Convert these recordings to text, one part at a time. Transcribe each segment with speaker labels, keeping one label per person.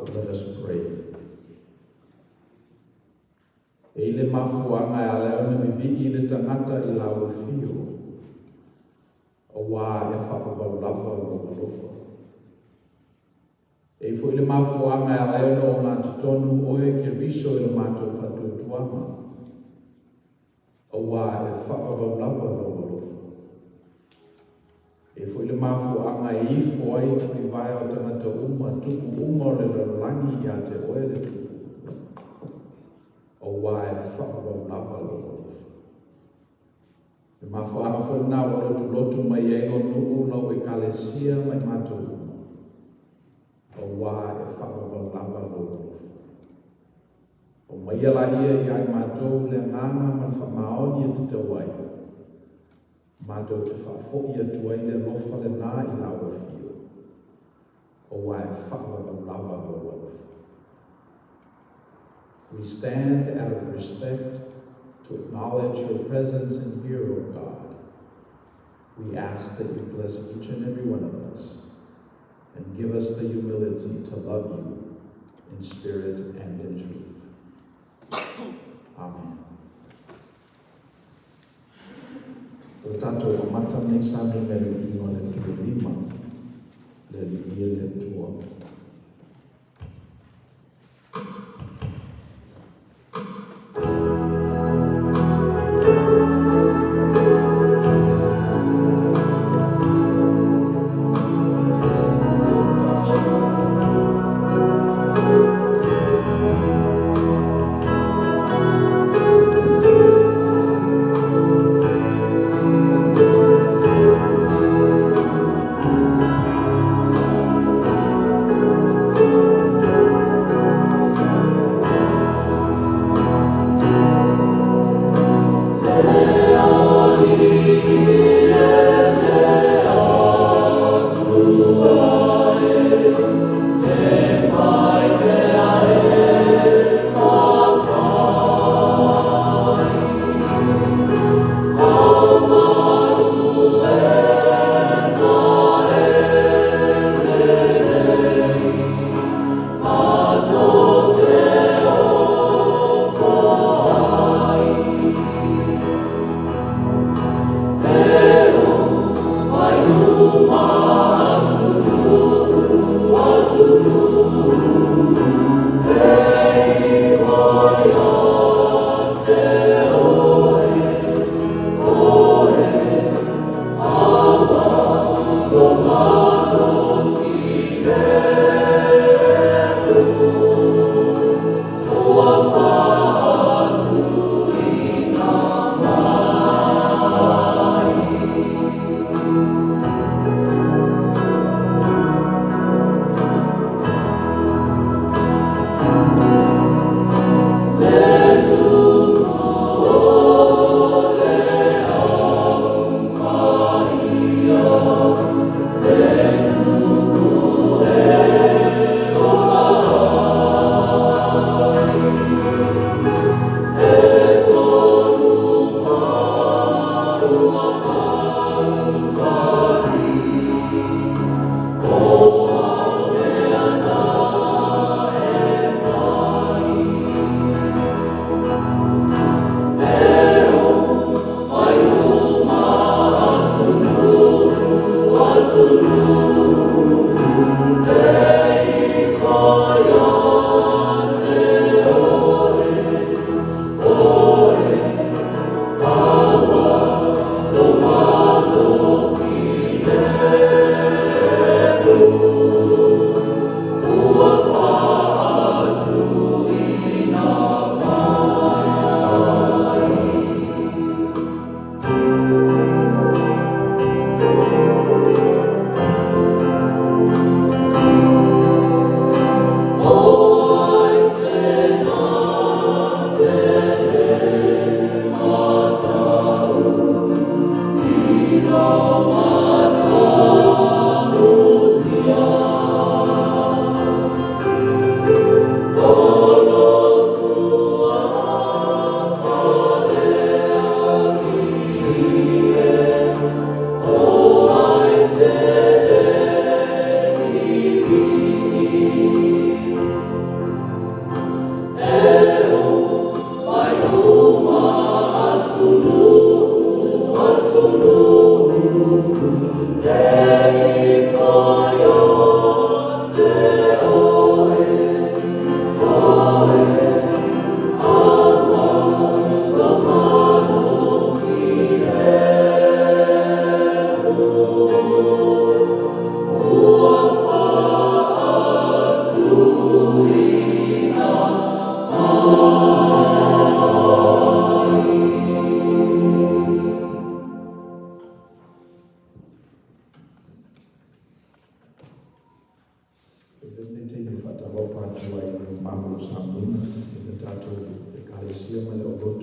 Speaker 1: Let us pray. E le mafuanga e ale ona vivi I le tangata I lau fio. O wā e whakapaulapa o alofa. E fo I le mafuanga e ale ona o ngā tutonu oe ke riso I le mātou whatutuanga. O wā e whakapaulapa o alofa. E fo I le mafuanga e ifo ai tui vai o tangata tupu o le langi I a te oe le tupu. O wai whakapaulapa lo. E mawhaanga whanau o lotu lotu mai e ngonu lau e kalesia mai mātou. O wai whakapaulapa lo. O mai ala ia I ai mātou le nganga man whamaoni e te tawai. Mātou te whafoki atu ai le lofa le nā I lau e fio. O wai whakapaulapa lo. We stand out of respect to acknowledge your presence and here, O God. We ask that you bless each and every one of us and give us the humility to love you in spirit and in truth. Amen. O tato o mata nei sami me le ino le tu lima, le lia le tua.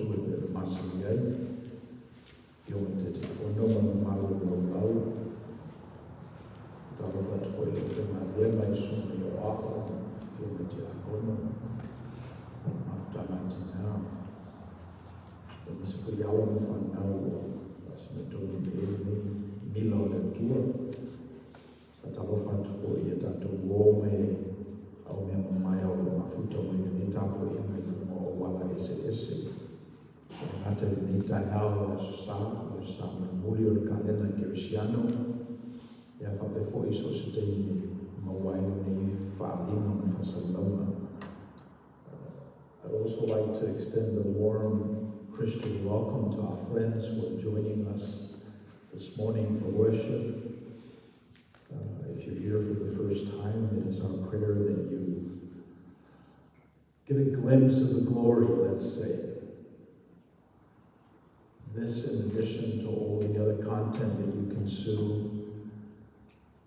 Speaker 1: lotu e le masani ai. Io te te whanau ma maru lau. Talo whatu koe le whenga luenga I suna I o ako. Whio te a kono. Mafutanga te ngā. E misa koe awa me whanau. Pasi me tonu le ele mila o le tua. Talo whatu koe I tato wome. Au mea mai au le mafuta mai le tapo I mai o wala ese. Ngata le tai au le sa me muri o le kalena kerisiano. Ia whape fo iso se te ni mawai nei whaalima me whasalama. I'd also like to extend a warm Christian welcome to our friends who are joining us this morning for worship. If you're here for the first time, it is our prayer that you get a glimpse of the glory, let's say. This, in addition to all the other content that you consume,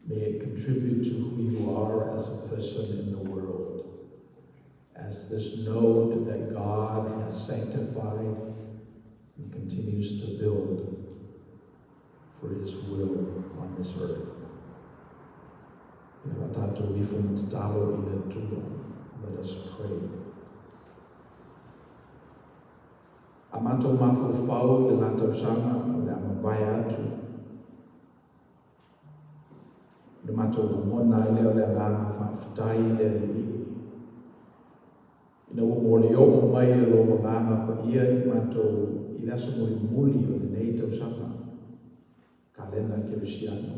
Speaker 1: may it contribute to who you are as a person in the world, as this node that God has sanctified and continues to build for His will on this earth. Let us pray. Amato mafu fau le lata usanga le Mavaega atu. Le mato mona le o le nganga whaafitai le li. Ina umole o mai e lo nganga pa ia I mato I laso muli o le nei tau sanga. Kalena kerisiano.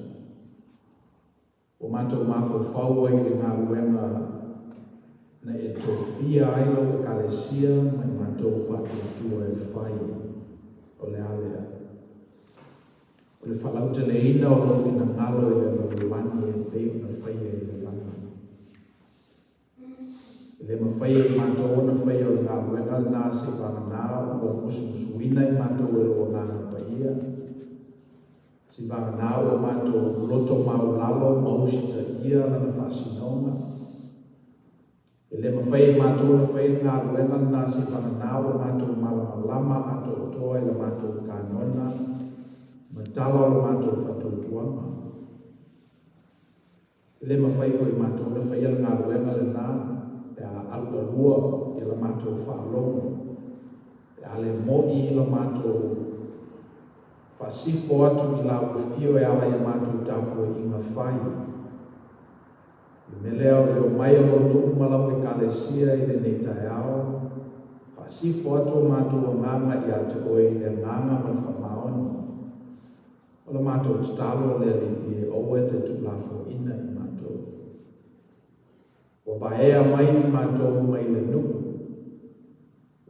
Speaker 1: O mato mafu fau ai le ngā ruenga na e tofia ai lau e kalesia mai matou whaatua e whai o le alea. O le whalauta le ina o lo whina ngalo e le lalulani e peo na whaia e le lani. Le mawhaia I matou na whaia o le ngā ruenga le nāse whanganā o musuina I matou e lo ngāna paia. Si whanganā o matou loto mau lalo mausita ia lana whasinonga. Le mawhai mātou na whai ngā ruenga nā si whananāua mātou malamalama ato toa I le mātou kānona, matala o le mātou whatoutuanga. Le mawhai whai mātou na whai ngā ruenga le nā, e a alua I le mātou whaalonga, e a le moi I le mātou whasifo atu I la uwhio e ala I mātou tapu I ngā whai. Me leo leo mai o nuku malau e kalesia I le nei tai ao. Whasifo atu o mātou o nganga I ate oe I le nganga ma whamaoni. O le mātou tatalo le li I oe te tulafo ina I mātou. O baea mai I mātou mai le nuku.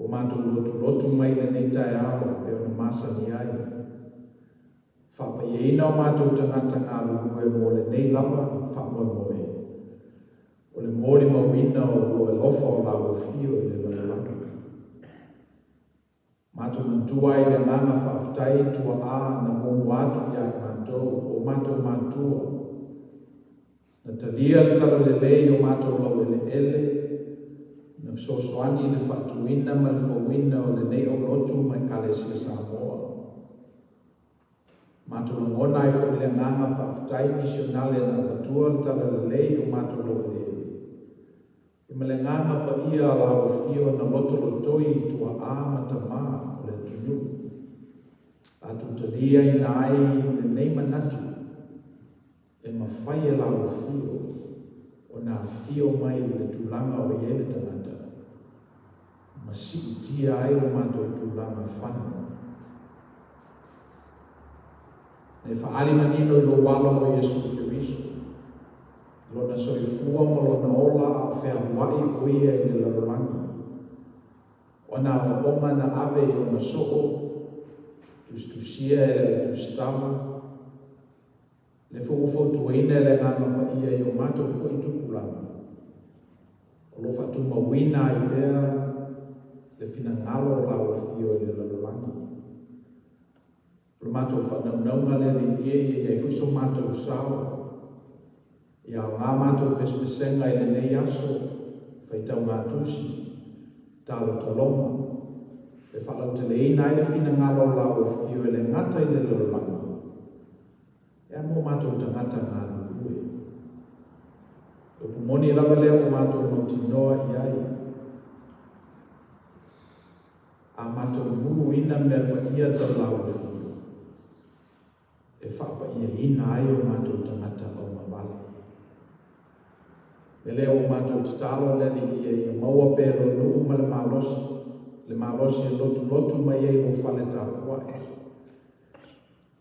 Speaker 1: O mātou lotu mai le nei tai ao pe o na masa ni ai. Whapa I ina o mātou tangata ngā lugue mo le nei lava whamoe moe. O le mori mawina o le lofa o la wafio I le lalaki. Mātou mantua I le nganga whaafitai tua a na momu atu ia I mātou o mātou mātua. Na talia tala le lei o mātou lau ele. Na fsosoani le whatuina ma le whawina o le nei o lotu mai kalesia Samoa. Mātou ngona I whai le nganga whaafitai misionale na Atua tala le lei o mātou lau ele. I mele nganga pa ia la wafio na loto lotoi tua a matama o le tunu. Atu talia I nai le nei manatu. E mawhai la wafio o na fio mai le tulanga o iele tangata. Masi tia ai o mato tulanga whanu. Ne whaari manino I lo wala o Yesu Kiriso. Lona soifua mo lona ola a whea wai oia I le larolangi. O na onga na ave o na soo, tustusia e le tustama, le whautuina le nganga pa ia I o mātou fo I tupulanga. O lo whatuma wina I bea, le whina ngalo la o fio I le larolangi. O mātou whanaunga le li ia I fuso mātou sao, Ia ngā mātou pespesenga I le nei aso, whaitau ngā tusi, tālo talonga, e whalau te leina i le whina ngalo lau e whio e le ngata i le lorolanga. E a mō mātou tangata ngālu ue. Tupu Moni lava leo o mātou mauti noa i ai. A mātou mulu ina mea pa ia tau lau e whio. E whapa ia ina ai o mātou tangata au mawale. E leo o mātou tatalo leli ia maua pēro nuu ma le mālosi. Le mālosi e lotu mai e Ulufale Atua.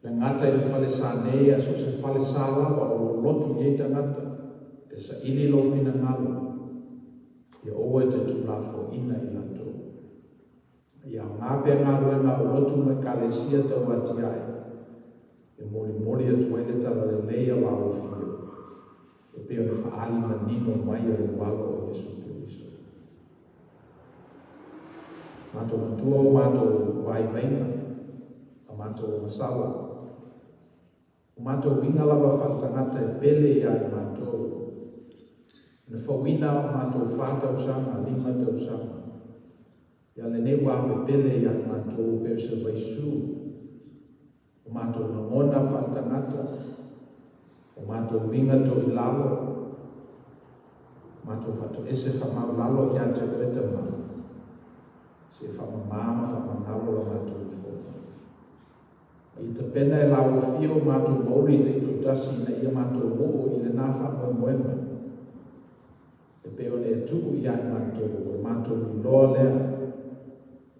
Speaker 1: Le ngata i le whale sā nei a so se whale sā lawa o lotu i e tangata. E sa ili lo whina ngalo. Ia oa te tūlafo ina i lato. Ia ngā pia ngā ruenga o lotu mai kalesia tau ati ai. E mori atua i le tala le leia lau whio. E peo ni whaali ma nino mai o le walo o Yesu Christo. Mātou matua o mātou vai vaina, a mātou masawa. O mātou winga lava whakatangata e pele ia i mātou. Na whawina o mātou whātau sama, lima tau sama. Ia le ne wape pele ia i mātou peo se vaisu. O mātou ngona whakatangata. O mātou winga to i lalo. Mātou whatu ese whamau lalo i ate o eta mau. Se whamamama whamangalo la mātou i fōna. I te pena e lau whio mātou mauri te tutasi na ia mātou moo i le nā whamoe moema. E peo ne tupu ia i mātou i loa lea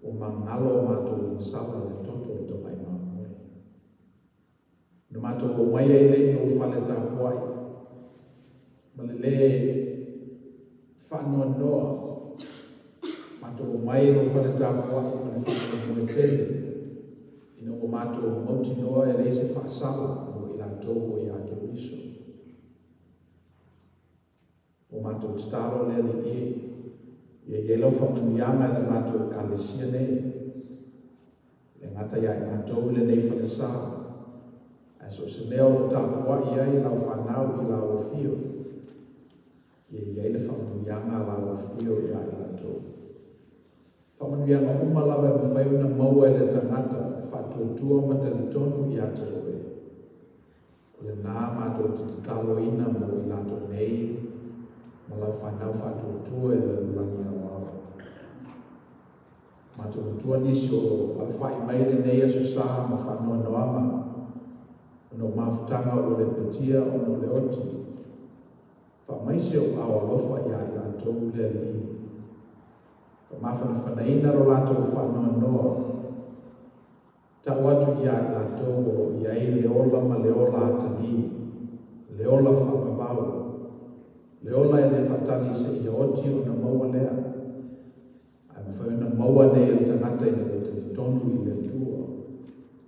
Speaker 1: o mangalo mātou i masawa le toto o te mai māmoe. Na mātou o mai e le no whale tā puai. Ma le whanua noa. Mātou o mai no whale tā puai ma le whanua moe tele. Ina o mātou mauti noa e le se whaasawa o i la tōko i ake riso. O mātou titaro le li e. Ia i elo whamuianga le mātou kalesia nei. Le ngata ia i mātou le nei whale sā. So se leo o tāpua ia i lau whanau i lau whio. Ia i le whamuianga lau whio ia i lato. Whamuianga umalawa me whaiuna maua i le tangata whatuatua ma te tonu i ate oe. O le nā mātou te talo ina mo i lato nei ma lau whanau whatuatua i le ulangi awawa. Mātou tua nisi o alwhai mai le nei aso sā ma whanua noama. No mafutanga o le petia o no le oti. Whamaise o awa lofa ia i latou le alini. Whamafana whanaina ro latou whanoa noa. Tau atu ia i latou o iai leola ma leola atali. Leola whamavau. Leola e le whatali se ia oti o na maua lea. Ai mawhaina maua nei e tangata i na te tonu i le tua.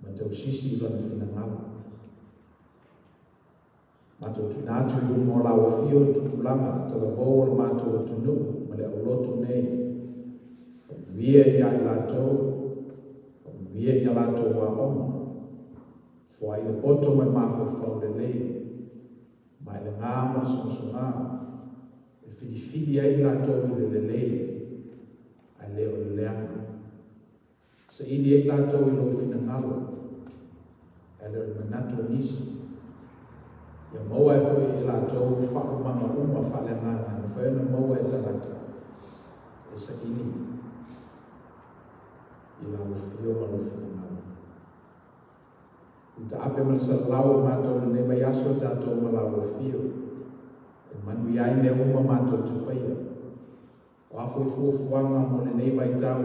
Speaker 1: Ma te usisi i lana whina ngala. Mātou tuinatu i rungo la o whio tupulanga tala vō o mātou o tunu ma le aulotu nei. Wia i ai lātou, wia i a lātou wa oma. Fua i le poto mai mawhau le lei. Mai le ngā ma songa. E whili ai lātou i le lei. Ai leo le leanga. Sa ili ai lātou i lo whina ngalo. Ai leo le manato nisi. Ia maua e whoi e lātou whakumanga uma whale ngana, na whaena maua e tangata. E sa ili. I lau whio ma lo whina ngana. I ta ape mana sa lau mātou le nei mai aso tātou ma lau whio. E manu i ai mea uma mātou te whaia. O afo i fuafuanga mo le nei mai tau.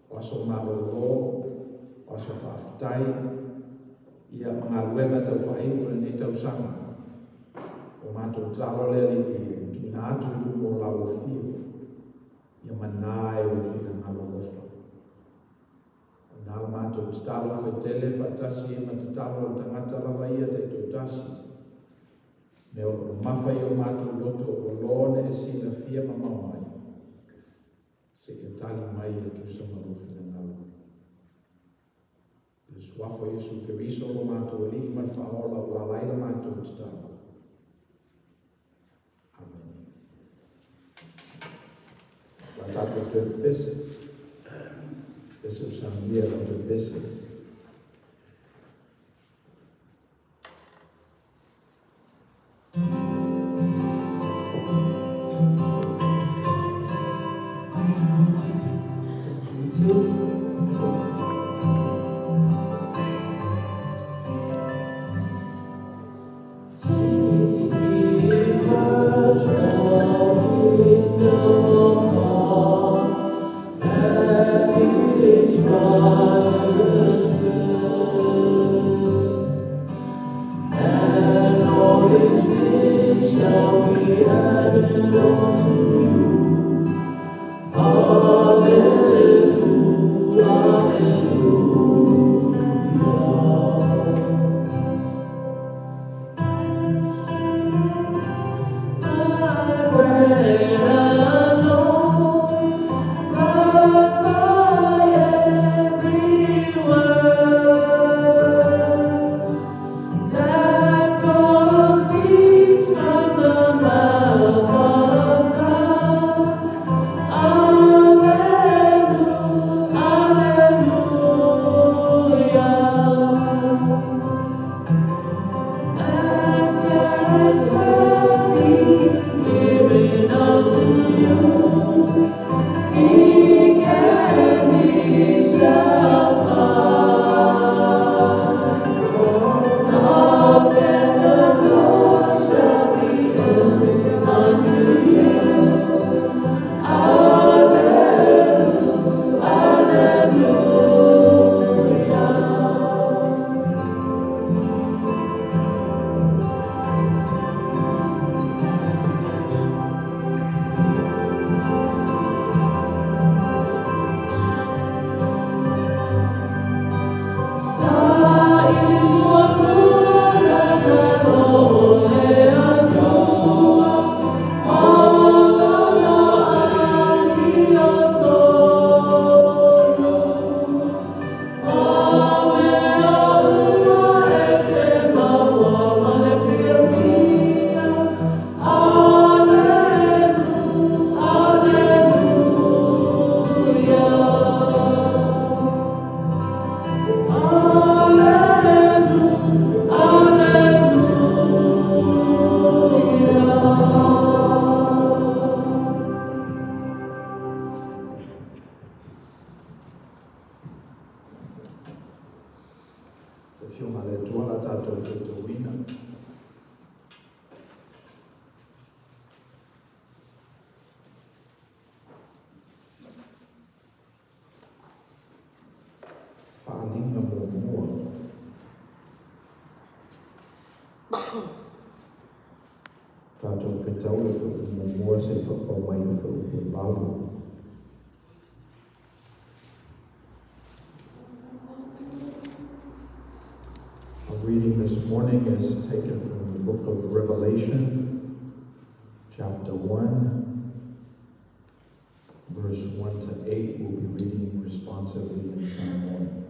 Speaker 1: O aso ngā o aso whaafutai. Ia mga luenga tau whaiu le nei tau sanga. O mātou talo le li i tuna atu o lau o whio. Ia manā e o whina ngalo lofa. O nāla mātou talo whai tele whatasi e mata talo o tangata lawa ia te tōtasi. Me o mawhai o mātou loto o lone e sina fia mamau mai. Se e tali mai e tusama o whina ngalo. Le suafo Yesu Christo o mātou li man whaola o alaila mātou titaro. Amen. La tātou te pese. Pese usamia o te pese. Our reading this morning is taken from the book of Revelation, chapter 1, verse 1 to 8. We'll be reading responsively in Samoan.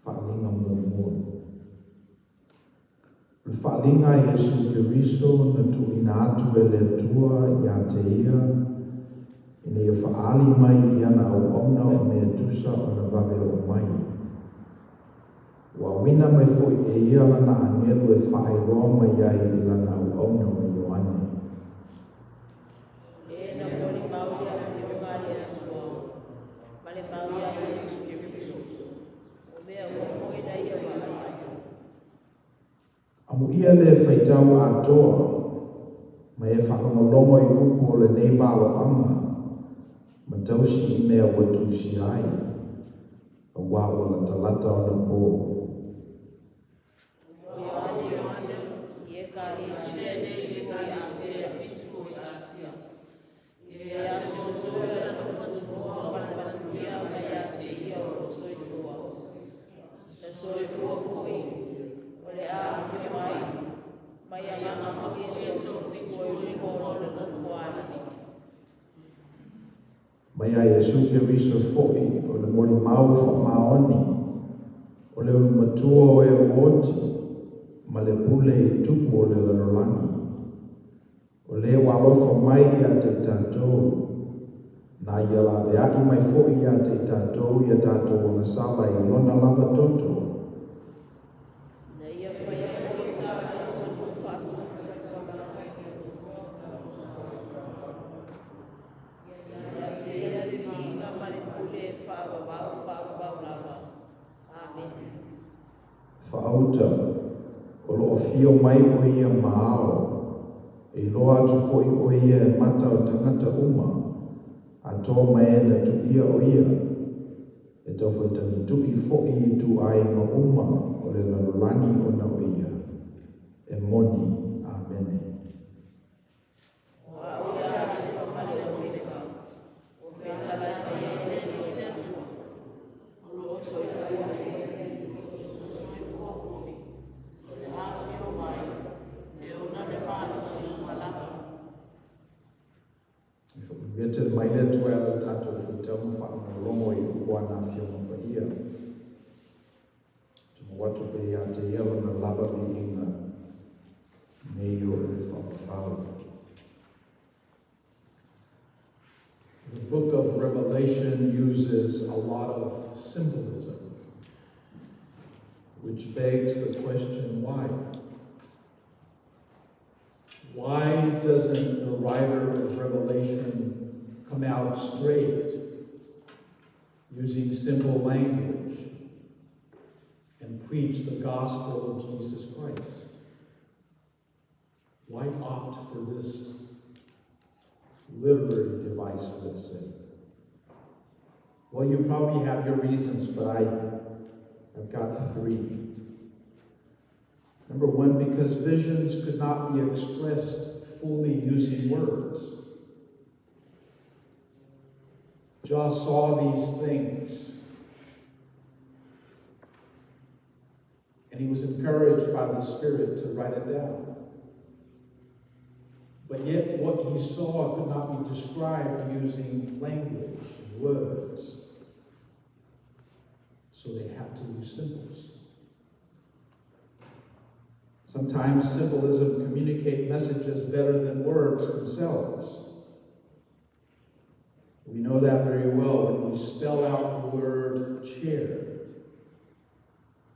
Speaker 1: Whaalinga mōmō. Whaalinga Yesu Kiriso na tuina atu ele tua ia te ia, ina ia whaali mai iana au auna o mea tusa o na wawe o mai. Wa wina mai fwoi e ia lana angelu e whaeroa mai ai i lana au auna o Ioane.
Speaker 2: E na moni mauri a whiunga le atua, ma le mauri a Yesu Kiriso, o mea ua fwoi na ia wa ai.
Speaker 1: Amu ia le whaitau Atua, ma e whakamolongo i upo o le nei balo anga, ma tausi I mea watusi ai, a wā o la talata o na pō.
Speaker 2: Ioane, ie ka I sene I tui Asia, fitu I Asia. Ie a tōtua na whatumua panapanuia mai a te ia o soifua. Na soifua fwoi, o le a whiu mai a nganga fwoi e te tōtiku o I mōro na nukuana.
Speaker 1: Mai a Yesu Kiriso foi, o le mori mau wha maoni, o le matua o e oti, ma le pule I tupu o le lalolangi. O le walofa mai ia te tātou, na ia la veai mai fo'i ia te tātou ia tātou o na sala I lona lava toto.
Speaker 2: Na ia whaiai o tātou o whātua. Ia te ia ringa mare pule whāwawau lava. Amen.
Speaker 1: Whaauta, o lo fio mai o ia maao, e loa atu fo'i o ia e mata o tangata uma, a tō mai na tu ia o ia, e tau whaitani tu I fo'i I tu ainga uma o le lalolangi o na o ia, e Moni, Amene.
Speaker 2: Wa o ia ni whamare o meka, o whetala Faiai o te Atua, o lo so I Faiai.
Speaker 1: Mete mai le tuela tātou whitau whaanga longo I upuana whionga pa ia. Tumu watu pe ia te ielo na lava vi inga nei o e whapapau. The book of Revelation uses a lot of symbolism, which begs the question, why? Why doesn't the writer of Revelation come out straight, using simple language, and preach the gospel of Jesus Christ? Why opt for this literary device, let's say? Well, you probably have your reasons, but I've got three. Number one, because visions could not be expressed fully using words. John saw these things, and he was encouraged by the Spirit to write it down. But yet what he saw could not be described using language and words. So they had to use symbols. Sometimes symbolism communicates messages better than words themselves. We know that very well when we spell out the word chair.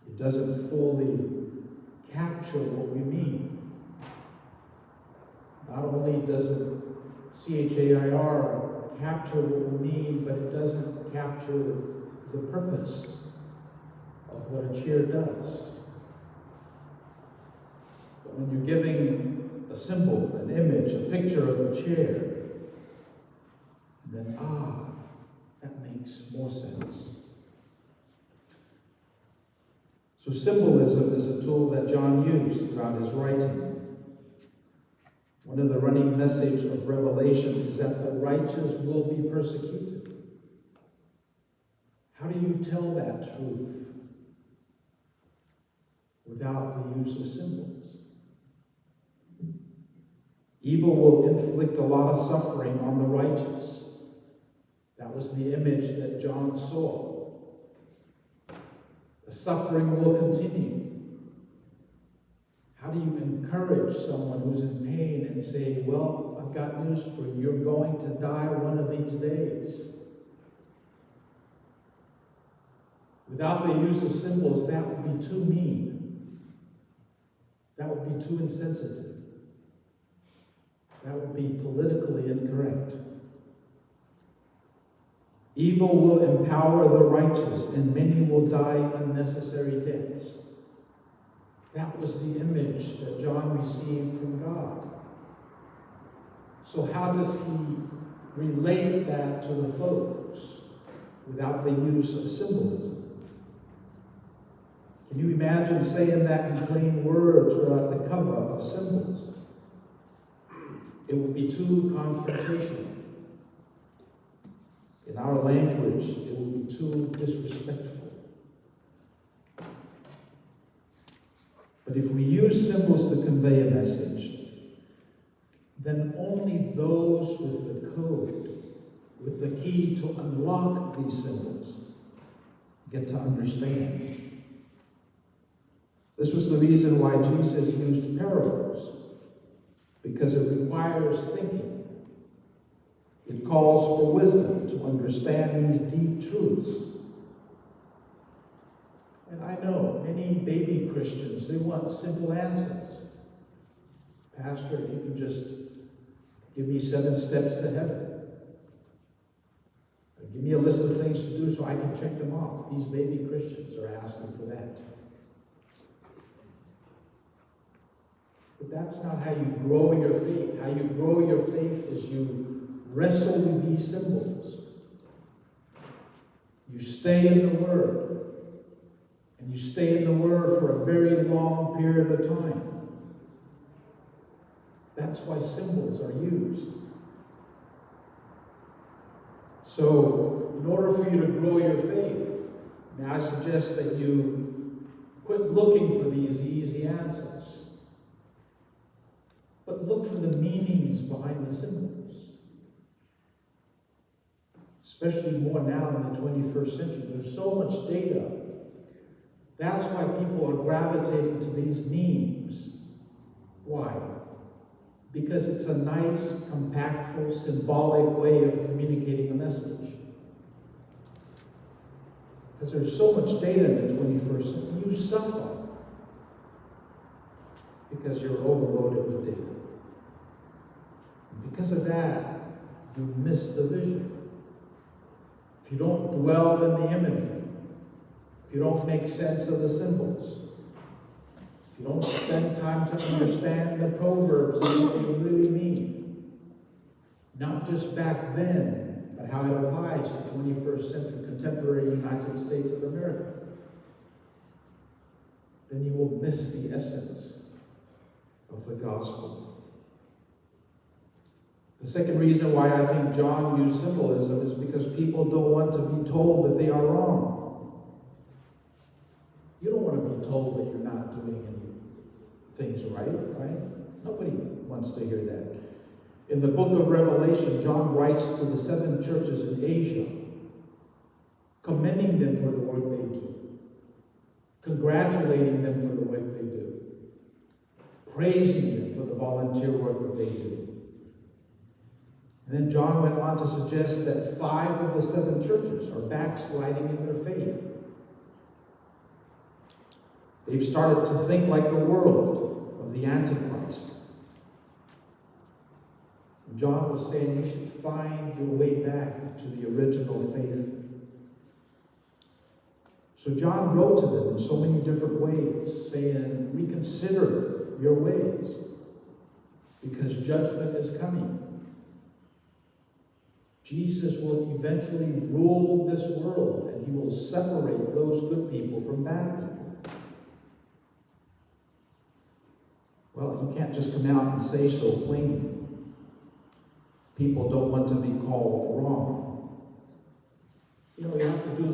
Speaker 1: It doesn't fully capture what we mean. Not only doesn't CHAIR capture what we mean, but it doesn't capture the purpose of what a chair does. But when you're giving a symbol, an image, a picture of a chair, then that makes more sense. So symbolism is a tool that John used throughout his writing. One of the running messages of Revelation is that the righteous will be persecuted. How do you tell that truth without the use of symbols? Evil will inflict a lot of suffering on the righteous. That was the image that John saw. The suffering will continue. How do you encourage someone who's in pain and say, well, I've got news for you. You're going to die one of these days. Without the use of symbols, that would be too mean. That would be too insensitive. That would be politically incorrect. Evil will empower the righteous, and many will die unnecessary deaths. That was the image that John received from God. So how does he relate that to the folks without the use of symbolism? Can you imagine saying that in plain words without the cover of symbols? It would be too confrontational. In our language, it would be too disrespectful. But if we use symbols to convey a message, then only those with the code, with the key to unlock these symbols, get to understand. This was the reason why Jesus used parables, because it requires thinking. It calls for wisdom to understand these deep truths. And I know many baby Christians, they want simple answers. Pastor, if you can just give me 7 steps to heaven. Give me a list of things to do so I can check them off. These baby Christians are asking for that. But that's not how you grow your faith. How you grow your faith is you wrestle with these symbols. You stay in the Word. And you stay in the Word for a very long period of time. That's why symbols are used. So, in order for you to grow your faith, may I suggest that you quit looking for these easy answers, but look for the meanings behind the symbols. Especially more now in the 21st century. There's so much data. That's why people are gravitating to these memes. Why? Because it's a nice, compactful, symbolic way of communicating a message. Because there's so much data in the 21st century, you suffer because you're overloaded with data. And because of that, you miss the vision. If you don't dwell in the imagery, if you don't make sense of the symbols, if you don't spend time to understand the proverbs and what they really mean, not just back then, but how it applies to 21st century contemporary United States of America, then you will miss the essence of the gospel. The second reason why I think John used symbolism is because people don't want to be told that they are wrong. You don't want to be told that you're not doing any things right? Nobody wants to hear that. In the book of Revelation, John writes to the 7 churches in Asia, commending them for the work they do, congratulating them for the work they do, praising them for the volunteer work that they do. And then John went on to suggest that 5 of the 7 churches are backsliding in their faith. They've started to think like the world of the Antichrist. And John was saying you should find your way back to the original faith. So John wrote to them in so many different ways, saying, reconsider your ways, because judgment is coming. Jesus will eventually rule this world, and he will separate those good people from bad people. Well, you can't just come out and say so plainly. People don't want to be called wrong. You know, you have to do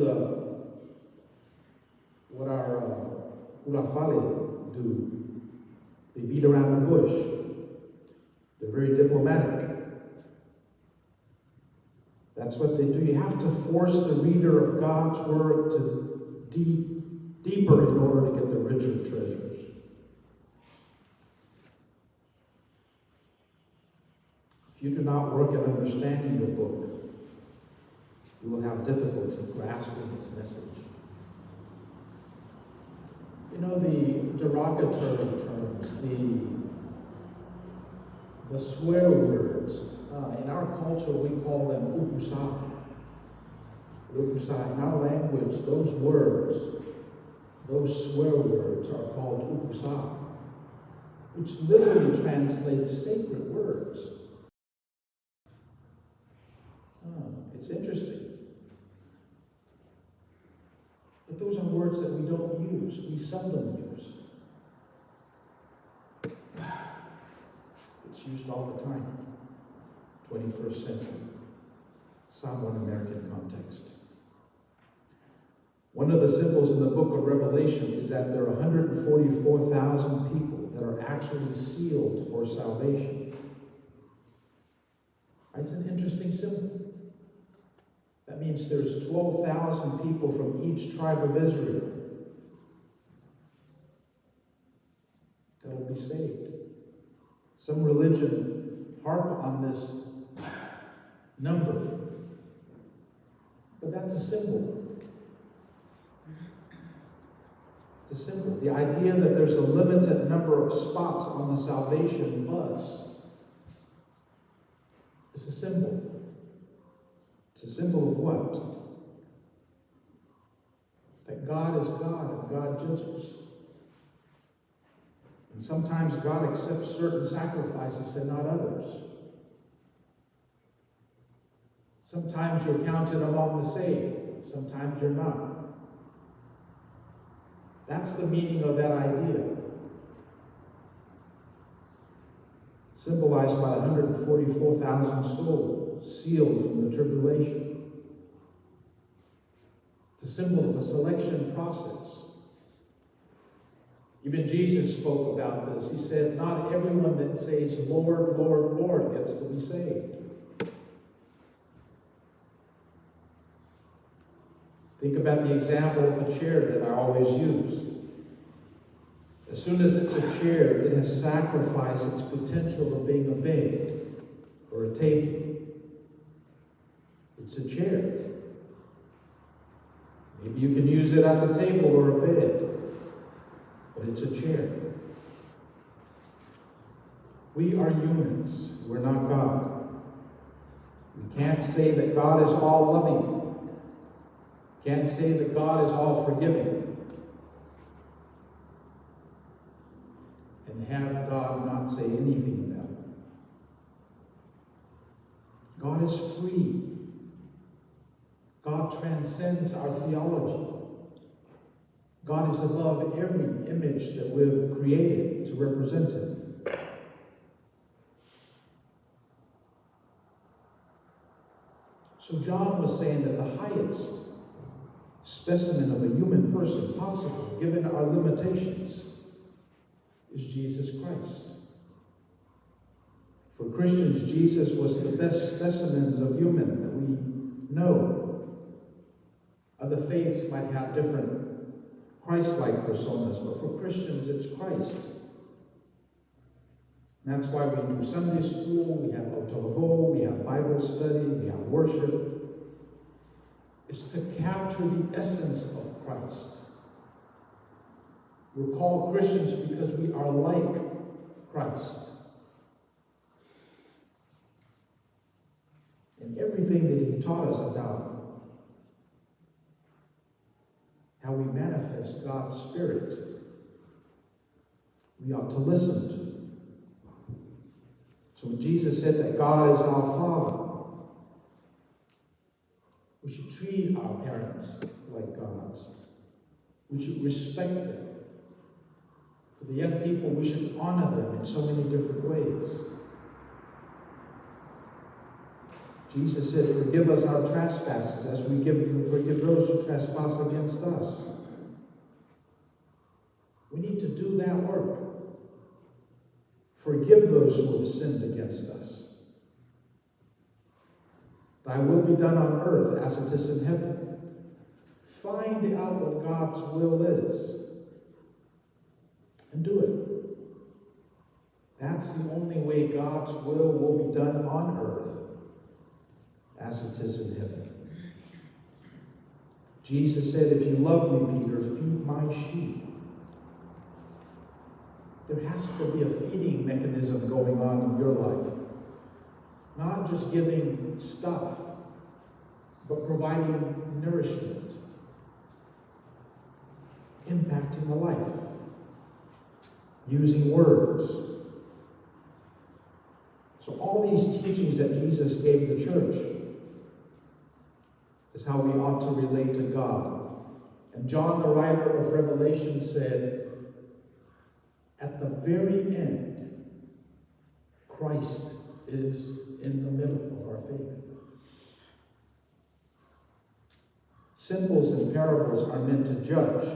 Speaker 1: what our Ulufale do. They beat around the bush. They're very diplomatic. That's what they do. You have to force the reader of God's word to deeper in order to get the richer treasures. If you do not work at understanding the book, you will have difficulty grasping its message. You know, the derogatory terms, the swear words, in our culture we call them upusa. In our language, those words, those swear words are called upusa, which literally translates sacred words. It's interesting. But those are words that we don't use. We seldom use. It's used all the time. 21st century. Samoan American context. One of the symbols in the book of Revelation is that there are 144,000 people that are actually sealed for salvation. It's an interesting symbol. That means there's 12,000 people from each tribe of Israel be saved. Some religion harp on this number, but that's a symbol. It's a symbol. The idea that there's a limited number of spots on the salvation bus is a symbol. It's a symbol of what? That God is God and God judges. And sometimes God accepts certain sacrifices and not others. Sometimes you're counted among the saved, sometimes you're not. That's the meaning of that idea. Symbolized by 144,000 souls sealed from the tribulation. It's a symbol of a selection process. Even Jesus spoke about this. He said, not everyone that says, Lord, Lord, Lord, gets to be saved. Think about the example of a chair that I always use. As soon as it's a chair, it has sacrificed its potential of being a bed or a table. It's a chair. Maybe you can use it as a table or a bed, but it's a chair. We are humans. We're not God. We can't say that God is all loving. Can't say that God is all forgiving. And have God not say anything about it. God is free. God transcends our theology. God is above every image that we've created to represent Him. So John was saying that the highest specimen of a human person possible, given our limitations, is Jesus Christ. For Christians, Jesus was the best specimens of human that we know. Other faiths might have different Christ-like personas, but for Christians, it's Christ. And that's why we do Sunday school, we have Atua, we have Bible study, we have worship. It's to capture the essence of Christ. We're called Christians because we are like Christ. And everything that He taught us about how we manifest God's Spirit, we ought to listen to. So when Jesus said that God is our Father, we should treat our parents like gods. We should respect them. For the young people, we should honor them in so many different ways. Jesus said, forgive us our trespasses as we forgive those who trespass against us. We need to do that work. Forgive those who have sinned against us. Thy will be done on earth as it is in heaven. Find out what God's will is and do it. That's the only way God's will be done on earth as it is in heaven. Jesus said, if you love me, Peter, feed my sheep. There has to be a feeding mechanism going on in your life. Not just giving stuff, but providing nourishment, impacting a life, using words. So all these teachings that Jesus gave the church is how we ought to relate to God. And John, the writer of Revelation, said, at the very end, Christ is in the middle of our faith. Symbols and parables are meant to judge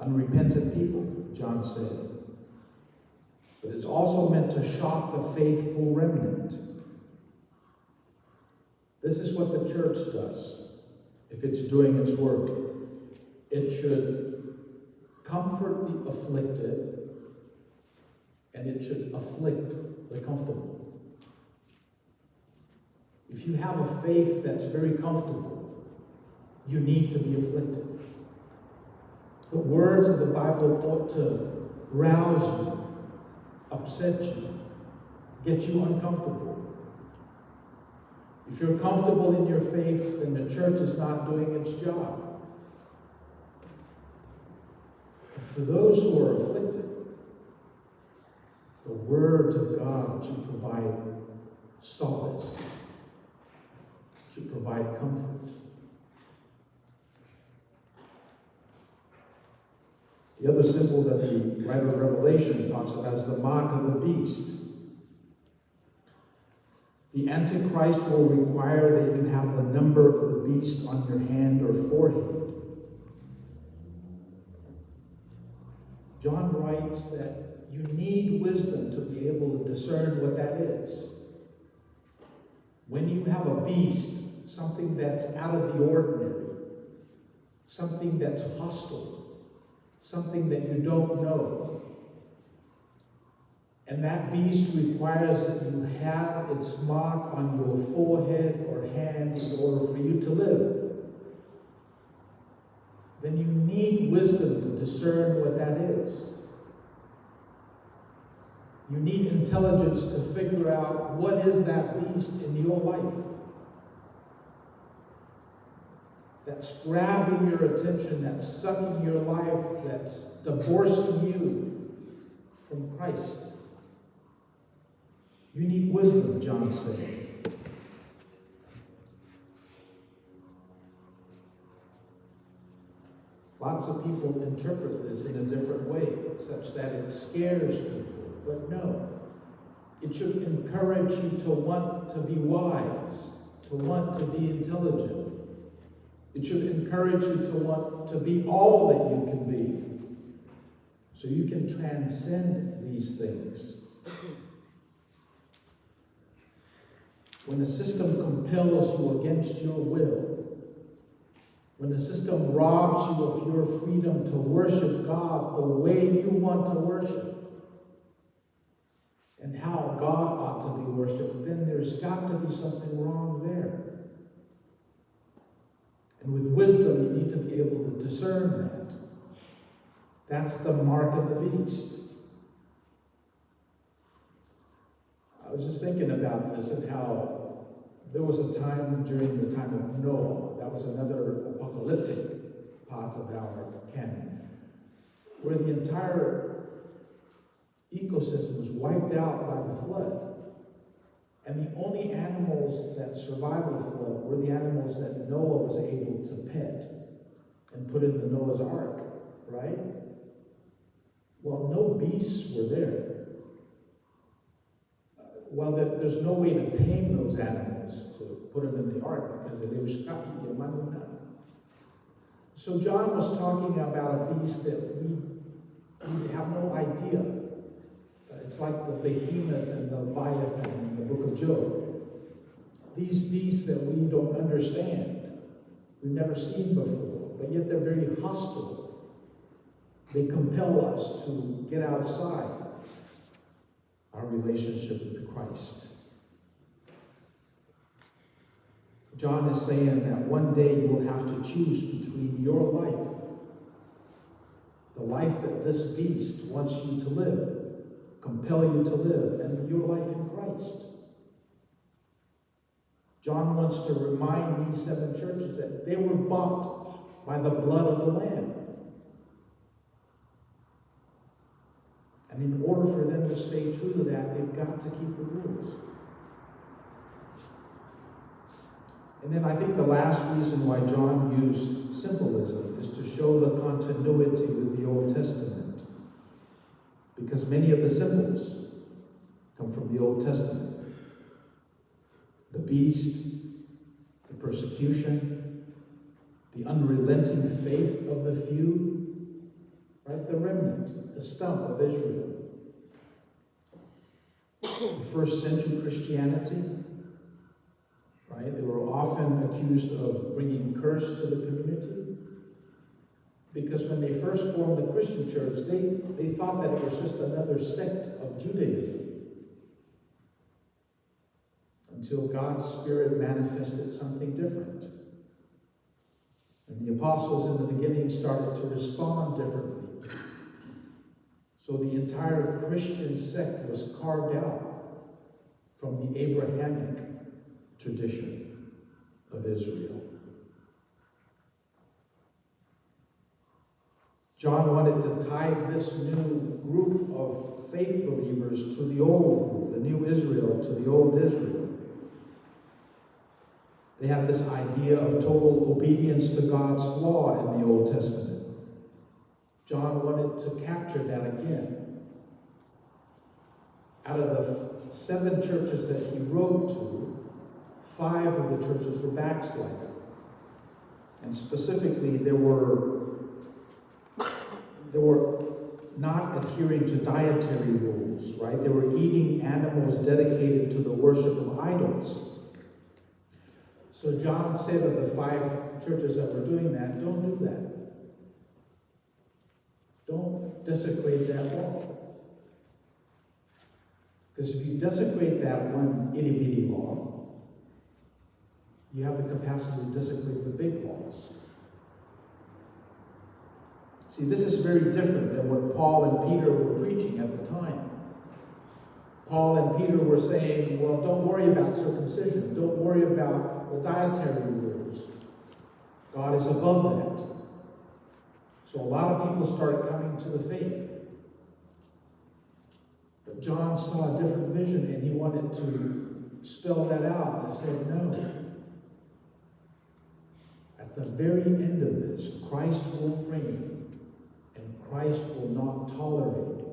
Speaker 1: unrepentant people, John said. But it's also meant to shock the faithful remnant. This is what the church does if it's doing its work. It should comfort the afflicted and it should afflict the comfortable. If you have a faith that's very comfortable, you need to be afflicted. The words of the Bible ought to rouse you, upset you, get you uncomfortable. If you're comfortable in your faith, then the church is not doing its job. And for those who are afflicted, the Word of God should provide solace, should provide comfort. The other symbol that the writer of Revelation talks about is the mark of the beast. The Antichrist will require that you have the number of the beast on your hand or forehead. John writes that you need wisdom to be able to discern what that is. When you have a beast, something that's out of the ordinary, something that's hostile, something that you don't know, and that beast requires that you have its mark on your forehead or hand in order for you to live, then you need wisdom to discern what that is. You need intelligence to figure out what is that beast in your life that's grabbing your attention, that's sucking your life, that's divorcing you from Christ. You need wisdom, John said. Lots of people interpret this in a different way, such that it scares people. But no, it should encourage you to want to be wise, to want to be intelligent. It should encourage you to want to be all that you can be, so you can transcend these things. When a system compels you against your will, when the system robs you of your freedom to worship God the way you want to worship, and how God ought to be worshipped, then there's got to be something wrong there. And with wisdom, you need to be able to discern that. That's the mark of the beast. I was just thinking about this and how there was a time during the time of Noah, that was another apocalyptic part of our canon, where the entire ecosystem was wiped out by the flood. And the only animals that survived the flood were the animals that Noah was able to pet and put in the Noah's Ark, right? Well, no beasts were there. Well, there's no way to tame those animals to put them in the ark because they were Maina. So John was talking about a beast that we have no idea. It's like the behemoth and the leviathan in the book of Job. These beasts that we don't understand, we've never seen before, but yet they're very hostile. They compel us to get outside our relationship with Christ. John is saying that one day you will have to choose between your life, the life that this beast wants you to live, compel you to live, and your life in Christ. John wants to remind these 7 churches that they were bought by the blood of the Lamb. And in order for them to stay true to that, they've got to keep the rules. And then I think the last reason why John used symbolism is to show the continuity with the Old Testament. Because many of the symbols come from the Old Testament. The beast, the persecution, the unrelenting faith of the few, right? The remnant, the stump of Israel. The first century Christianity, right? They were often accused of bringing curse to the community. Because when they first formed the Christian church, they thought that it was just another sect of Judaism. Until God's Spirit manifested something different. And the apostles in the beginning started to respond differently. So the entire Christian sect was carved out from the Abrahamic tradition of Israel. John wanted to tie this new group of faith believers to the old group, the new Israel, to the old Israel. They have this idea of total obedience to God's law in the Old Testament. John wanted to capture that again. Out of the 7 churches that he wrote to, 5 of the churches were backsliding. And specifically, they were not adhering to dietary rules, right? They were eating animals dedicated to the worship of idols. So John said of the 5 churches that were doing that, don't do that. Don't desecrate that law. Because if you desecrate that one itty-bitty law, you have the capacity to desecrate the big laws. See, this is very different than what Paul and Peter were preaching at the time. Paul and Peter were saying, well, don't worry about circumcision. Don't worry about the dietary rules. God is above that. So a lot of people started coming to the faith. But John saw a different vision, and he wanted to spell that out and said, no. At the very end of this, Christ will reign, and Christ will not tolerate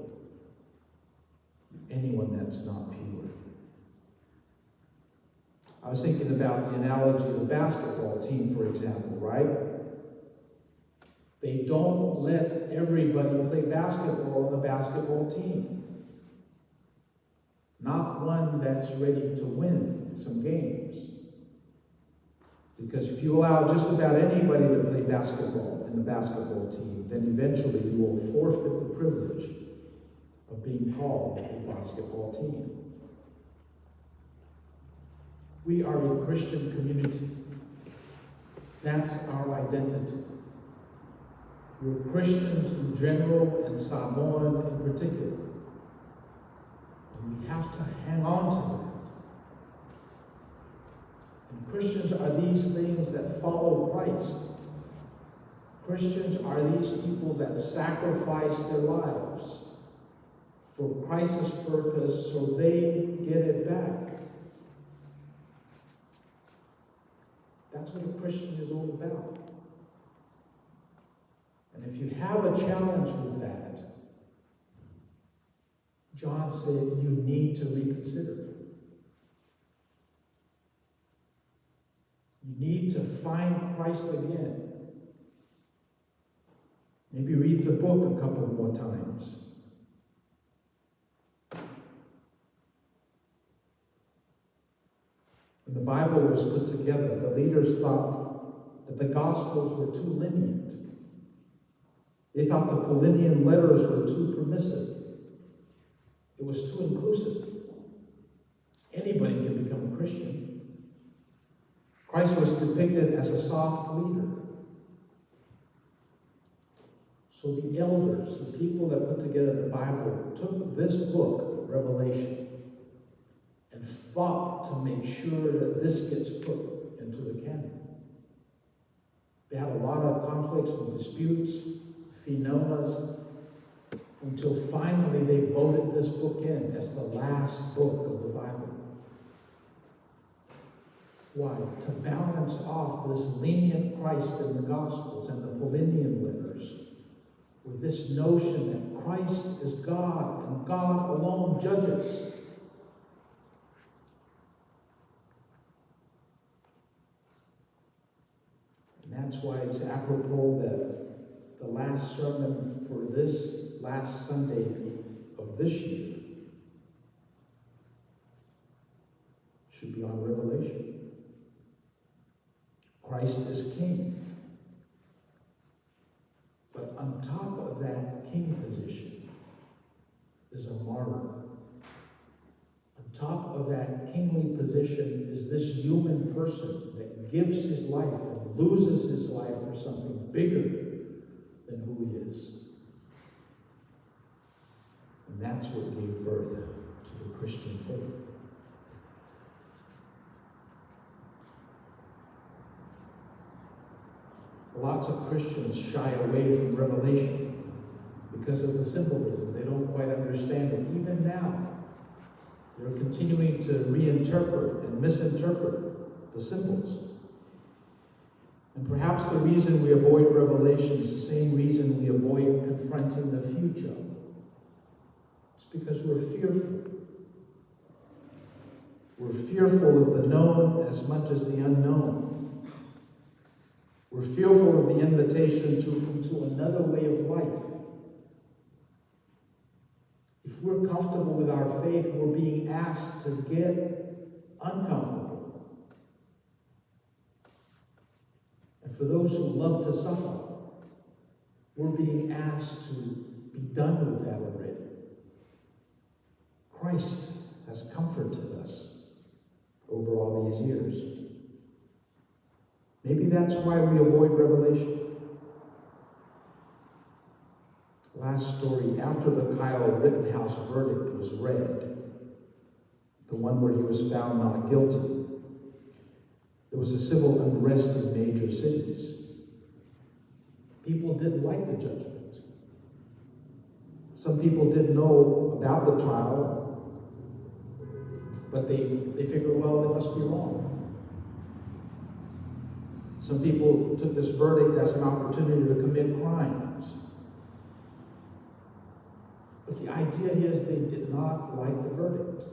Speaker 1: anyone that's not pure. I was thinking about the analogy of the basketball team, for example, right? They don't let everybody play basketball on the basketball team. Not one that's ready to win some games. Because if you allow just about anybody to play basketball in the basketball team, then eventually you will forfeit the privilege of being called a basketball team. We are a Christian community. That's our identity. We're Christians in general and Samoan in particular. And we have to hang on to that. And Christians are these things that follow Christ. Christians are these people that sacrifice their lives for Christ's purpose so they get it back. That's what a Christian is all about. And if you have a challenge with that, John said you need to reconsider. You need to find Christ again. Maybe read the book a couple more times. When the Bible was put together, the leaders thought that the Gospels were too lenient. They thought the Pauline letters were too permissive. It was too inclusive. Anybody can become a Christian. Christ was depicted as a soft leader. So the elders, the people that put together the Bible, took this book, Revelation, and fought to make sure that this gets put into the canon. They had a lot of conflicts and disputes, phenomas, until finally they voted this book in as the last book of the Bible. Why? To balance off this lenient Christ in the Gospels and the Pauline letters with this notion that Christ is God and God alone judges. And that's why it's apropos that the last sermon for this last Sunday of this year should be on Revelation. Christ is King. But that king position is a martyr. On top of that kingly position is this human person that gives his life and loses his life for something bigger than who he is. And that's what gave birth to the Christian faith. Lots of Christians shy away from Revelation because of the symbolism. They don't quite understand it. Even now, they're continuing to reinterpret and misinterpret the symbols. And perhaps the reason we avoid Revelation is the same reason we avoid confronting the future. It's because we're fearful. We're fearful of the known as much as the unknown. We're fearful of the invitation to another way of life. If we're comfortable with our faith, we're being asked to get uncomfortable. And for those who love to suffer, we're being asked to be done with that already. Christ has comforted us over all these years. Maybe that's why we avoid Revelation. Last story, after the Kyle Rittenhouse verdict was read, the one where he was found not guilty, there was a civil unrest in major cities. People didn't like the judgment. Some people didn't know about the trial, but they figured, well, it must be wrong. Some people took this verdict as an opportunity to commit crimes. But the idea is they did not like the verdict.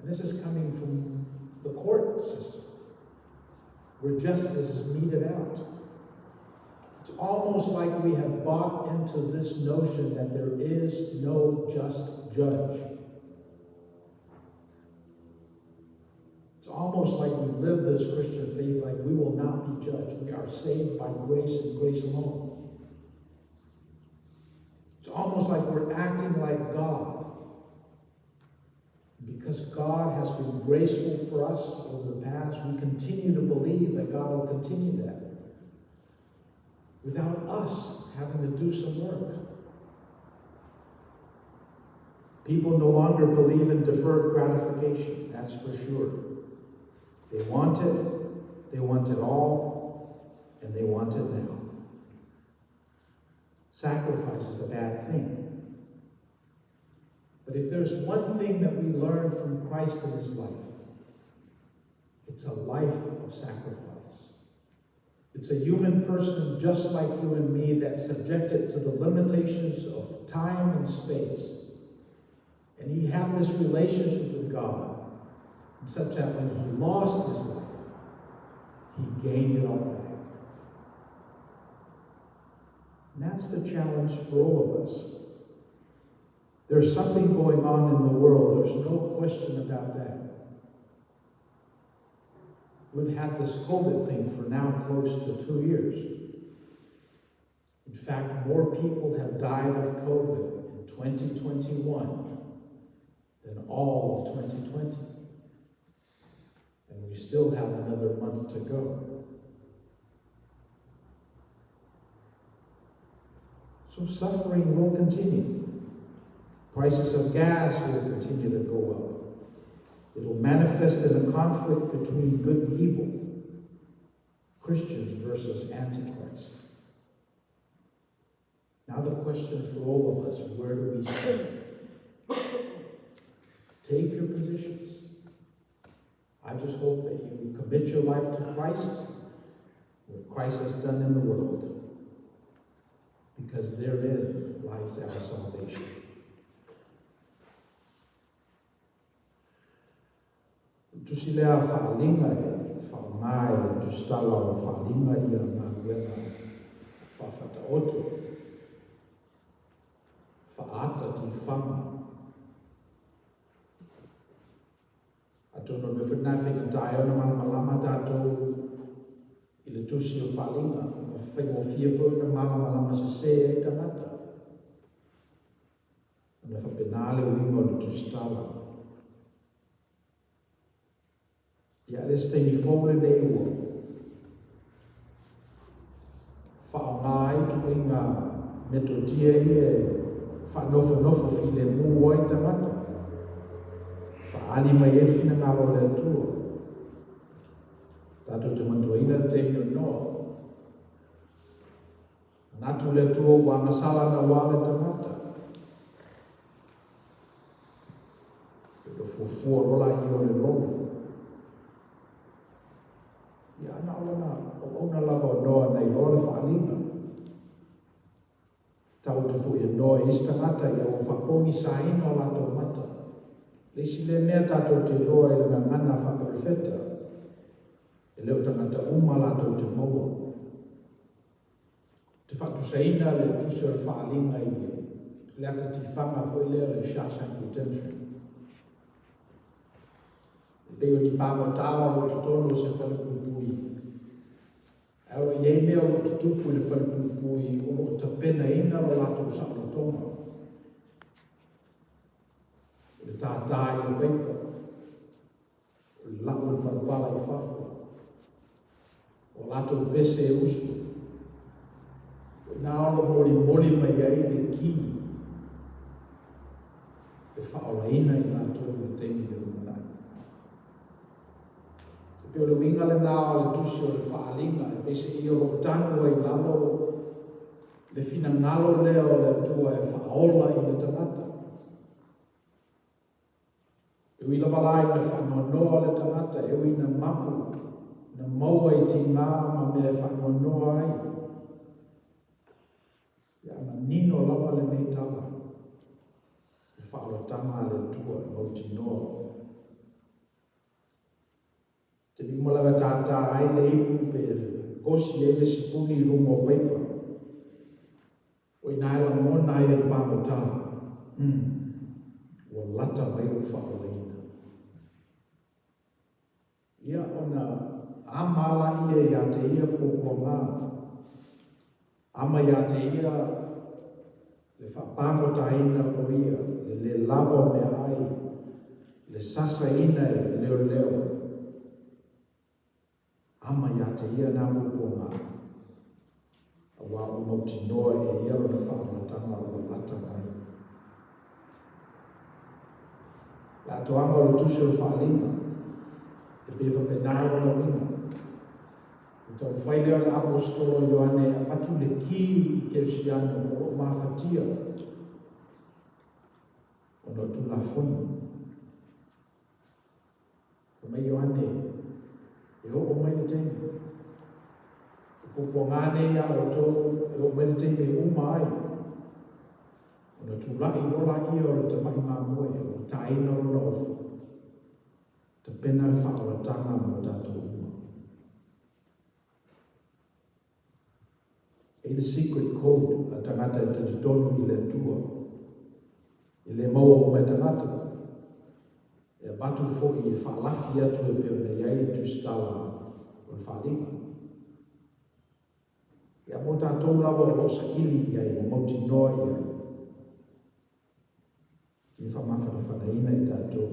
Speaker 1: And this is coming from the court system, where justice is meted out. It's almost like we have bought into this notion that there is no just judge. It's almost like we live this Christian faith like we will not be judged. We are saved by grace and grace alone. It's almost like we're acting like God. Because God has been graceful for us over the past, we continue to believe that God will continue that without us having to do some work. People no longer believe in deferred gratification, that's for sure. They want it all, and they want it now. Sacrifice is a bad thing. But if there's one thing that we learn from Christ in his life, it's a life of sacrifice. It's a human person just like you and me that's subjected to the limitations of time and space. And he had this relationship with God such that when he lost his life, he gained it all back. And that's the challenge for all of us. There's something going on in the world. There's no question about that. We've had this COVID thing for now close to 2 years. In fact, more people have died of COVID in 2021 than all of 2020. And we still have another month to go. So suffering will continue. Prices of gas will continue to go up. It will manifest in a conflict between good and evil, Christians versus Antichrist. Now the question for all of us, where do we stand? Take your positions. I just hope that you commit your life to Christ, what Christ has done in the world, because therein lies our salvation. Tusilea whaalinga e whaamae e tustala o whaalinga i a Mavaega whawhata otu. Whaata ti whanga. Atono me whanawhi a tae ona malama tātou I le tusi o whalinga, o whaingofia fwoi na malama se se e tangata. Ana whapenale wingo le tusi tala. Ia le steini fōle nei ua. Whaongai tu inga metotia ie whanofo fi le mu oi tangata. Whaali mai e fina ngaro le atua. Tato te mantuaina le teimi o noa. Natu le atua wanga sala na wale tangata. E lo fufua rola i o le lolo. Ia ana ona lava o noa nei rola whaalina. Tau tu fu e noa ista ngata ia o whapongi sa ina o lato mata. Leisi le mea tato te roa e nga ngana whaperefeta. E leo tangata lato te maua. Te whatu saina le tusi o le whaalinga i le ata tifanga foi leo le Shawshank Redemption. E peo ni pāma tāwa o te tono se whalipupui. Aura iei mea o te tupu le whalipupui o ta pena ina o lato sāna tonga. O le tātai o peipa. O le lau le parapala i whawha. O lato Pese e usu. O nā ono moli mai ai le ki. E whaolaina i lato le teimi le umanai. E peo le winga le nā o le tusi o le whaalinga. E pese i o lo tanu ai lalo le fina ngalo leo le atua e whaola i le tangata. E wila walai le whanonoa le tangata. E wina mapu. Na maua i ti ngā ma mea whanonoa ai. Ia na nino lava le nei tala. E whaolotanga le tua e mauti noa. Te bimolaga tātā ai le ipu pe kosi e le sipuni i rungo peipa. O i naila mona i le pāno tā. Ua lata mai o whaolaina. Ia ona amala ia ia te ia poponga. Ama ia te ia le whapango taina o ia, le lava mea ai, le sasa ina e leo leo. Ama ia te ia nā poponga. A wā o mauti noa e ia o na whaangatanga o lata mai. La toanga o le tusi o whaalinga, e pewa penalo na winga. Tau whai leo le apostolo Ioane a patu le ki i Kersiano o mawhatia. O no tu la fonu. O mai Ioane, e o mai le teme. O popo ngane ia o tō, e o mai le teme umai. O no tu lai rola ia o le tamai mamoe, o taina o na ofu. Te pena le whaalatanga mo tātou uma. E le secret code a tangata e te tonu i le tua. I le maua o mai tangata. E batu fo i whaalafi atu e peo nei ai tu stala o le whaalinga. Ia mo tātou lawa o sa ili i ai, mo mauti noa i ai. I whamawhana whanaina i tātou.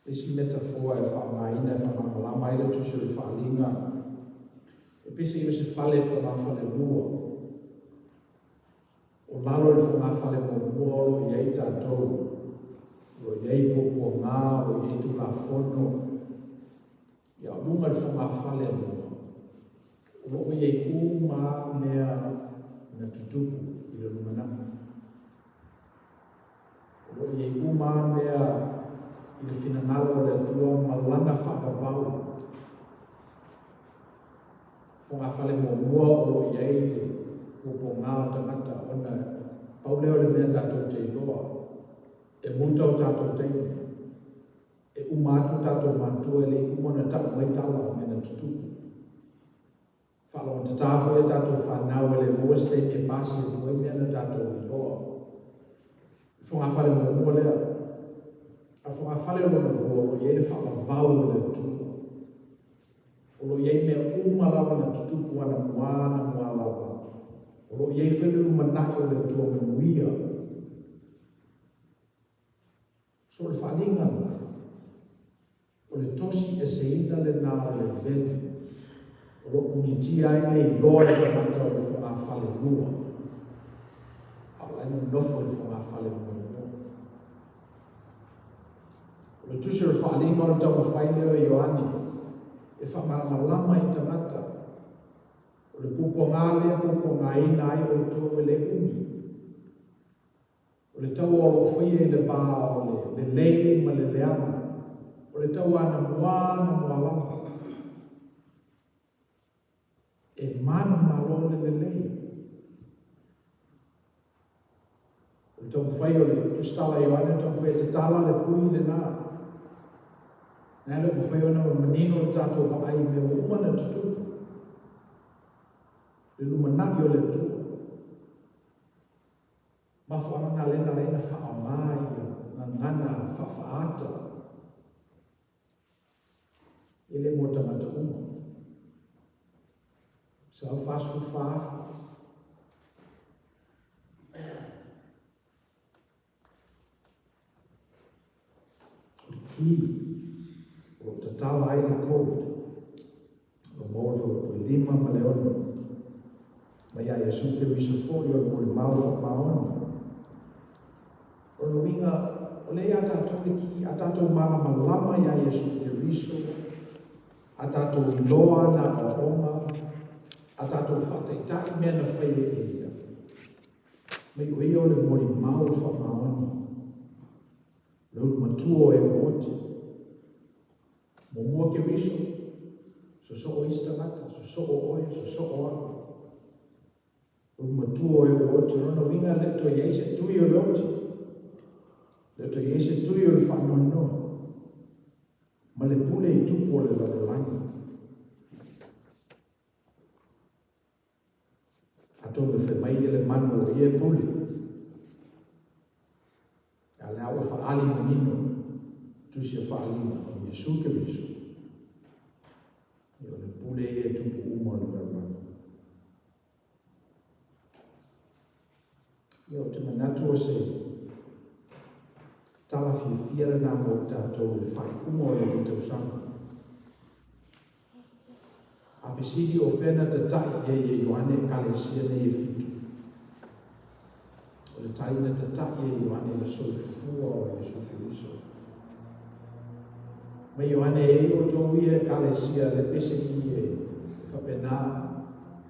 Speaker 1: Esi metafoa e whaangaina e whanamalama i le tusi o le whaalinga. E pese i se fale whangawhale lua. O lalo i whangawhale mo muoro i ei tātou. O iei popo ngā, o iei tu la fono. Ia lunga i whangawhale lua. O iei uma mea na tutupu i le lumanami. O iei uma mea i le finangalo le tua malana whakawau. Fonga fale mo mua o iei le popo ngā tangata ona pauleo le mea tātou te loa. E muta o tātou teime. E umatu tātou matua le umona tātou mai tala o mena tutupu. Whala o te tāwha e tātou whanau e le moes teime pasi e tuai mea na tātou i loa. Fonga fale mo mua lea. A fonga fale o lona mua o iei le whakawau o le tua. lo iei mea umalawa na tutupu ana mua lawa. O lo iei whenuru manai o le tua menuia. So le whalinga nga. O le tosi e se ina le nā o le vene. O lo kumiti ai nei loa e tamata o le wha whale lua. Au lai no nofo le wha whale lua. O le tusi o le whalinga o le tau mawhaile o Ioani. E whamalama i tamata. O le pupo ngale, pupo ngaina ai o le tō le umi. O le tau o lo whaia i le bā o le lei ma le leama. O le tau ana mua lama. E mana malo le lei. O le tau mwhai o le tustala i wane, tau mwhai te tala le pui le nā. Nā le mwhai o na manino le tātou ka ai me umana tutupu. Le lumanaki o le tua. Mafu ana lena reina whaamai, na ngana whaaata. Ele mo tamata uma. Sa fast food whaafa. Ki, o tatala ai le kou. O mōre o lima ma le ono. Maia Yesu te wiso fōi o le mau whamaoni. O no winga, o le a tātou ki, a tātou marama lama ia Yesu te wiso, a tātou loa na o onga, a tātou whataitai mea na whaia e ia. Mei o ia o le mori mau whamaoni. Le ulu matua e o oti. Mo mua ke wiso, so o istangata, so o oe, so o a. Matua e o oti, rona winga leto yeise tui o le oti. Leto yeise tui o le whanono. Ma le pule i tupu o le lalolangi. Ato me whemai e le manu o ie pule. A le awa whaali manino, tusi a whaalina o Yesu ke visu. O le pule e tupu umo le lalolangi. Ia o te manatu o se tala whiawhiara nā mo tātou le whai umo le i tau sanga. A whisiri o whena te tai e Ioane kalesia ne e fitu. O le taina te tai e Ioane le soifua o Yesu Kiriso. Ma Ioane e o tō ia kalesia le pese ki e whapena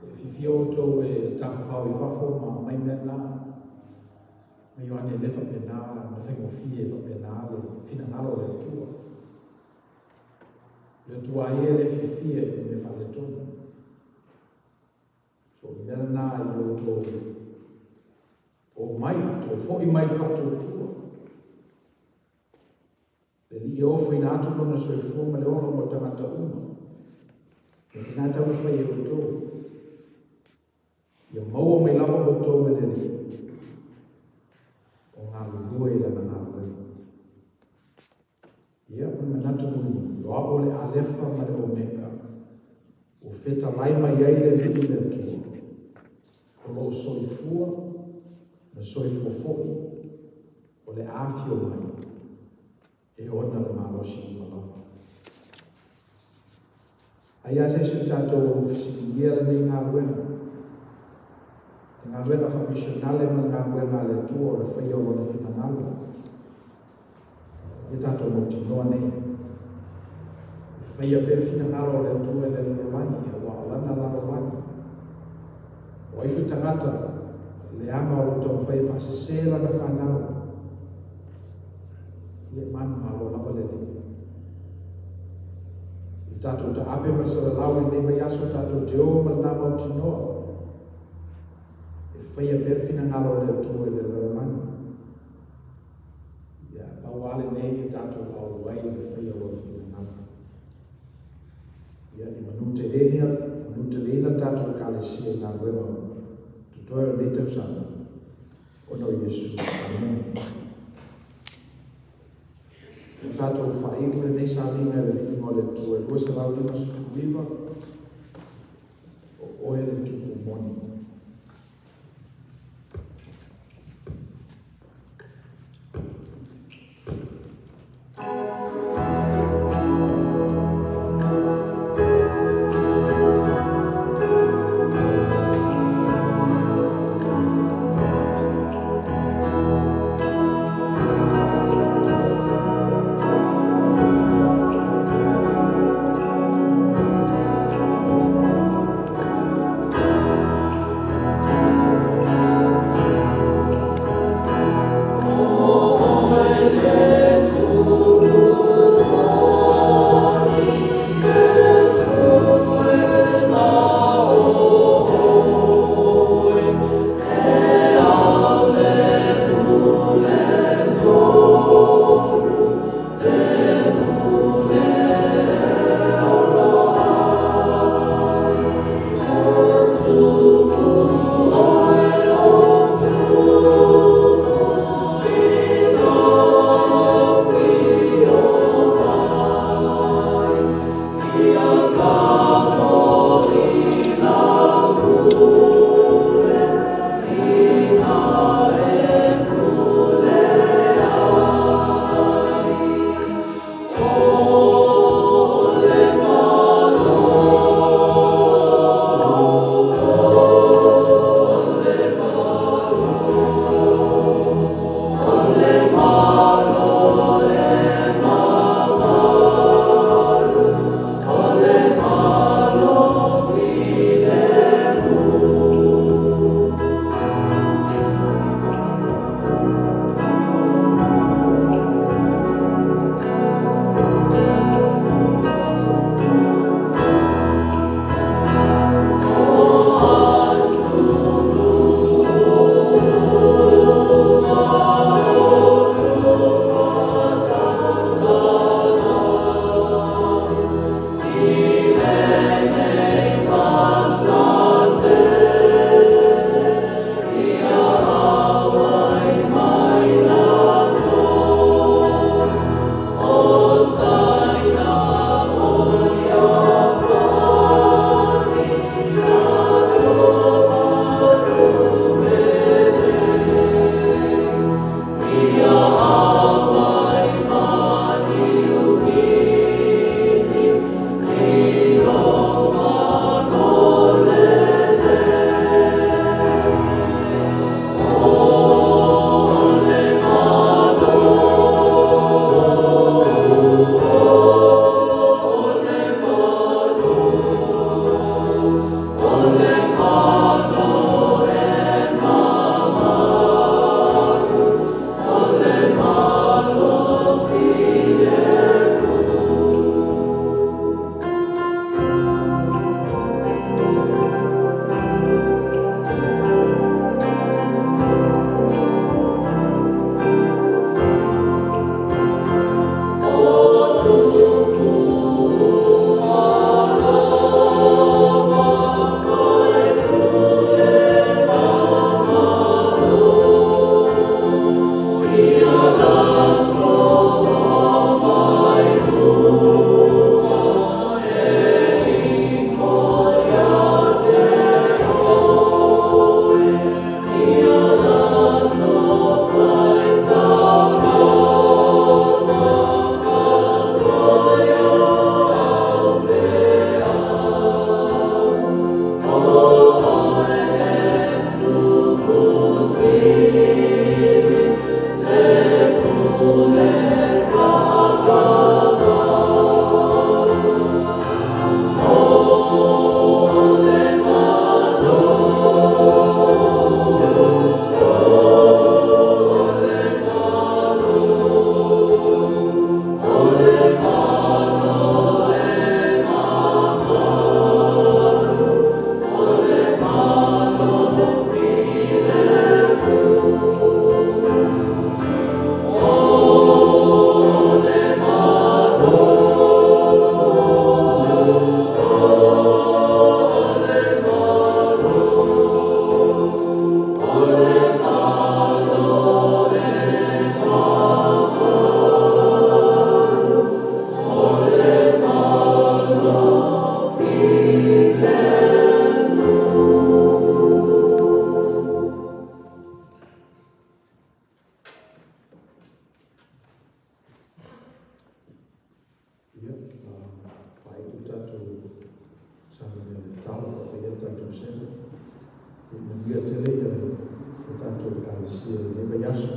Speaker 1: e whiwhio o tō e tawhawhau i whafo ma mai mena. Ma Ioane le whapena, na whaingofie whapena le finangalo le tua. Le tua e le whiwhie me whale tonu. So mera nā i o tō o mai, tō whoi mai whato tua. Le li ofu i nātu kona soifua ma le ono mo tamata uma. E whina tau whai e o tō. Ia maua mai lama o tō me le li. O ngā lulua i lana ngā lulua. Ia, o manatu munu. O a ole alefa ma le omeka. O feta laima iai le li le tua. O lo soifua, na soifua foi. O le afio mai. E ona le malosi i malawa. Ai a se su tātou o whisikia le nei ngā luenga. Ngā luenga whamisionale ma ngā luenga le tua o le whaia o le whinangalo. Ia tātou mo tinoa nei. Whaia pe whinangalo le tua e le lololangi, a wa alana la lololangi. O ifu tangata, le ama o tō whaia whasesela na whanau. Ia manu malo lava le li. I tātou ta ape ma sa lawe nei mai aso tātou te o ma nā mau tinoa. Whaia perfina ngalo le tua e le lololangi. Ia, pawale nei i tātou au wai le whaia o le whina ngalo. Ia, i manute leina tātou kālesia ngā wema. Tutoe o nei tau sana. Ono Yesu. Amen. O tātou whaingu le nei sa linga le lingo le tua. Lua se lau lima suku viva. oe le tupu Moni. talo fa pe tatu sena i me tele i tatu kalesia le me yaso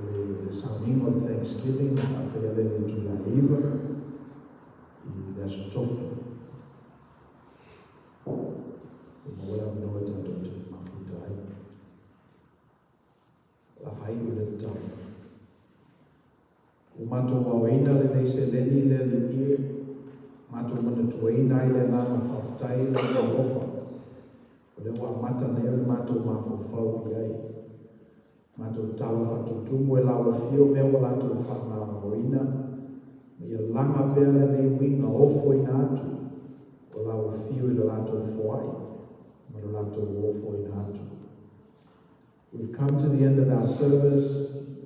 Speaker 1: le sounding of Thanksgiving a fe ale le tulaiva i le aso tofu i mola no tatu te mafuta ai la fai le tau o mato waina le nei se leni le ie mato mana tuaina i le nana whaftai le alofa o le wa mata nea mato mafofau i ai mato talo whatutumu e lawa fio mea wa lato whanga moina me ia langa pea le nei winga ofo ina atu o lawa fio i le lato foai ma le lato ofo ina atu. We've come to the end of our service.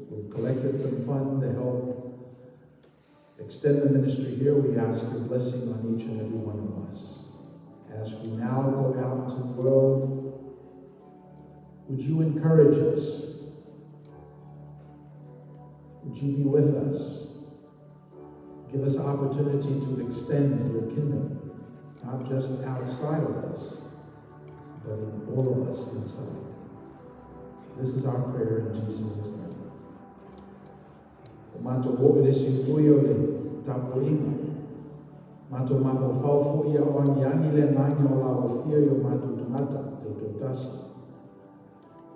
Speaker 1: We've collected some fund to help extend the ministry here. We ask your blessing on each and every one of us. As we now go out into the world, would you encourage us? Would you be with us? Give us opportunity to extend your kingdom, not just outside of us, but in all of us inside. This is our prayer in Jesus' name. O mato o le sipui o le tapo inga. Mato mafo faufu ia o angi le nani o la o fia i o mato tangata te totasi.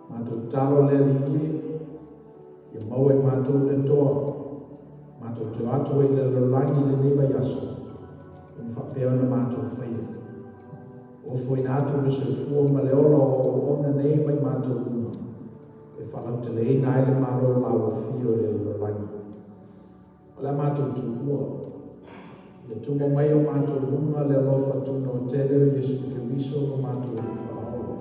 Speaker 1: Mato talo le li ia mau e mato le toa. Mato te ato e le lolangi le neba yaso. Un whapea na mato whaia. O foi na atu le se fua ma le ola o ona nei mai mato una. E whalau te le ina ele maro la o fio le lolangi. O le mato tuua. Le tumo mai o mato lunga le lofa tuna o tele Yesu Kiriso o mato o whaola.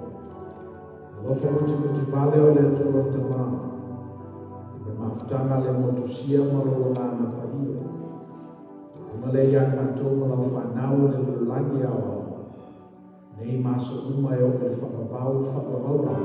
Speaker 1: Le lofa muti vale o le tolo tamā. Le mafutanga le motusia malo o lana paia. Uma le yang mato ma lau whanau le lolangi awa. Nei maso uma e o le whakavau lau.